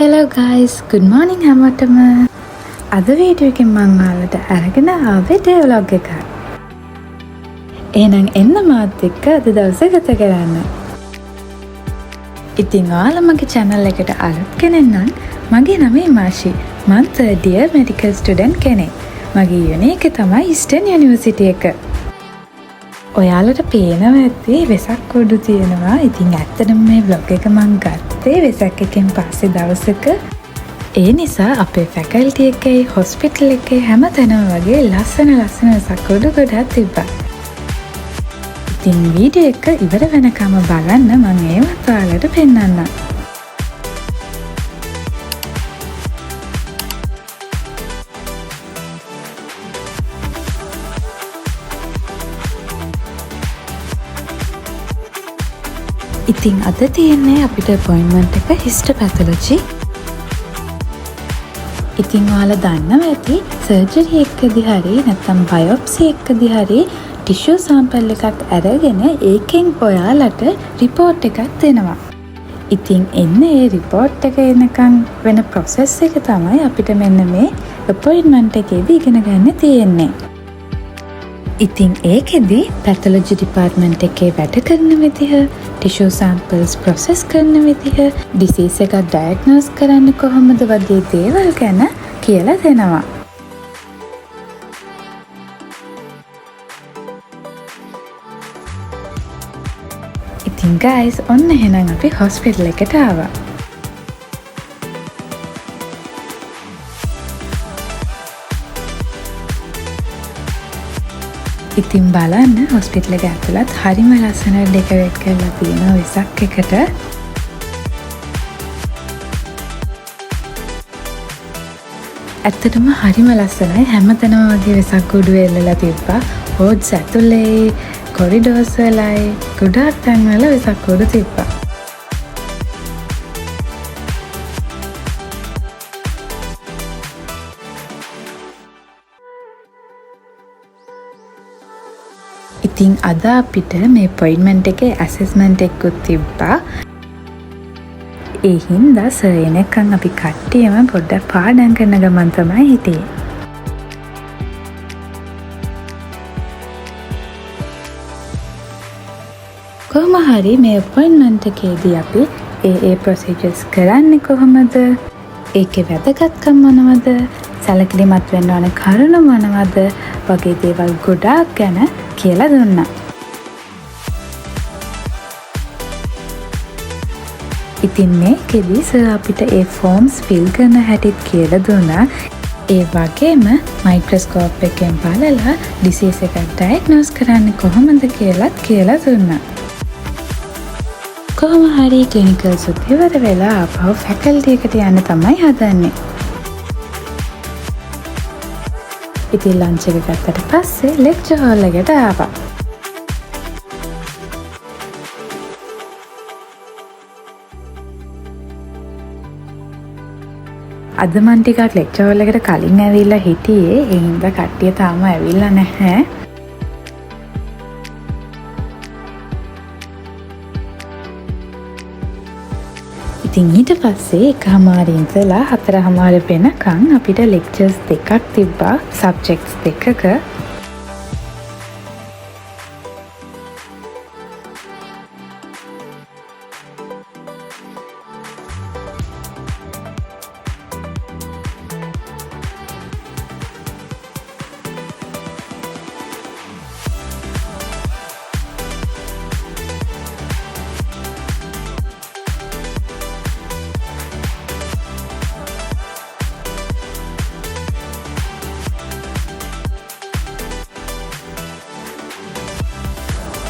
Hello guys, good morning හැමෝටම. අද video එකෙන් මම ඔයාලට අරගෙන ආවේ ඩේ ව්ලොග් එකක්. එහෙනම් එන්න මාත් එක්ක අද දවස ගත කරන්න. ඉතින් ඔයාලා මගේ channel එකට අලුත් කෙනෙක් නම් මගේ නම මාෂි. මම third year medical student කෙනෙක්. මගේ uni එක තමයි Eastern University එක. ඔයාලට පේනවා ඇති වෙසක් කොඩු තියෙනවා. ඉතින් ඇත්තටම මේ vlog එක මම ගත්තේ වෙසක් එකෙන් පස්සේ දවසක. ඒ නිසා අපේ ෆැකල්ටි එකේ හොස්පිටල් එකේ හැමතැනම වගේ ලස්සන වෙසක් කොඩු ගොඩක් තිබ්බා. ඉතින් වීඩියෝ එක ඉවර වෙනකම් බලන්න මම ඒවත් ඔයාලට පෙන්නන්නම්. ඉතින් අද තියෙන්නේ අපිට අපොයින්ට්මන්ට් එක හිස්ටෝපැතොලොජි. ඉතින් ඔයාලා දන්නවා ඇති සර්ජරි එකකදී හරි නැත්නම් බයොප්සි එකකදී හරි ටිෂු සැම්පල් එකක් අරගෙන ඒකෙන් ඔයාලට රිපෝට් එකක් දෙනවා. ඉතින් එන්නේ ඒ රිපෝට් එක එනකන් වෙන ප්‍රොසෙස් එක තමයි අපිට මෙන්න මේ අපොයින්ට්මන්ට් එකේදී ඉගෙන ගන්න තියෙන්නේ. ඉතින් ඒකෙදි පැතොලොජි ඩිපාර්ට්මන්ට් එකේ වැඩ කරන විදිහ, ටිෂු සැම්පල්ස් ප්‍රොසෙස් කරන විදිහ, ඩිසීස් එකක් ඩයග්නෝස් කරන්න කොහොමද වගේ දේවල් ගැන කියලා දෙනවා. ඉතින් guys ඔන්න එහෙනම් අපි හොස්පිටල් එකට ආවා. ඉතින් බලන්න හොස්පිටල් එක ඇතුළත් හරිම ලස්සන ඩෙකොරේට් කරලා තියෙනවා වෙසක් එකට. ඇත්තටම හරිම ලස්සනයි. හැමතැනම වගේ වෙසක් කුඩු එල්ලලා තිබ්බා. වෝඩ්ස් ඇතුලේ, කොරිඩෝර්ස් වලයි ගොඩාක් තැන්වල වෙසක් කුඩු තිබ්බා. ඉතින් අද අපිට මේ අපොයින්ට්මන්ට් එකේ ඇසෙස්මන්ට් එකකුත් තිබ්බා. ඒ හින්දා සර් එනකන් අපි කට්ටියම පොඩ්ඩක් පාඩම් කරන ගමන් තමයි හිටියේ. කොහොම හරි මේ අපොයින්ට්මන්ට් එකේදී අපි ඒ ප්‍රොසීජර්ස් කරන්නේ කොහොමද? ඒකේ වැදගත්කම් මොනවද? සැලකිලිමත් වෙන්න ඕන කරුණු මොනවද? වගේ දේවල් ගොඩාක් ගැන කියලා දුන්නා. ඉතින් මේකෙදි සර් අපිට ඒ ෆෝම්ස් ෆිල් කරන හැටිත් කියලා දුන්නා. ඒ වගේම මයික්‍රොස්කෝප් එකෙන් බලලා ඩිසීස් එකක් ඩයග්නෝස් කරන්න කොහොමද කියලාත් කියලා දුන්නා. කොහොම හරි ක්ලිනිකල්ස් ඉවර වෙලා ආපහු ෆැකල්ටි එකට යන්න තමයි හදන්නේ. ඉතින් ලන්ච් එක ගත්තට පස්සේ ලෙක්චර් හෝල් එකට ආවා. අද මම ටිකක් ලෙක්චර් හෝල් එකට කලින් ඇවිල්ලා හිටියේ. ඒ හින්දා කට්ටිය තාම ඇවිල්ලා නැහැ. ඉතින් ඊට පස්සේ 1:00 ඉඳලා 4:00 වෙනකන් අපිට ලෙක්චර්ස් දෙකක් තිබ්බා සබ්ජෙක්ට්ස් දෙකක.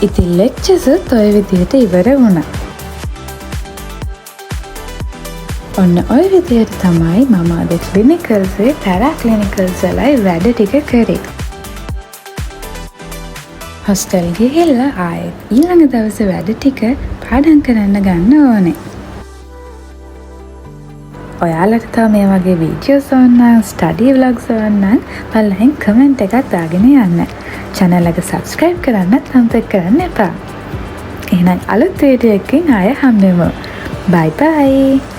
ඉතින් ලෙක්චර්ස් ඔය විදිහට ඉවර වුණා. ඔන්න ඔය විදිහට තමයි මම අද ක්ලිනිකල්ස් පැරාක්ලිනිකල්ස් වලයි වැඩ ටික කරේ. හොස්ටල් ගිහිල්ලා ආයෙත් ඊළඟ දවසේ වැඩ ටික පාඩම් කරන්න ගන්න ඕනේ. ඔයාලට තව මේ වගේ වීඩියෝස් ඕන නම් ස්ටඩි ව්ලොග්ස් ඕන නම් බලෙන් කමෙන්ට් එකක් දාගෙන යන්න. channel එක subscribe කරන්නත් අමතක කරන්න එපා. එහෙනම් අලුත් වීඩියෝ එකකින් ආයෙ හම්බෙමු. Bye bye.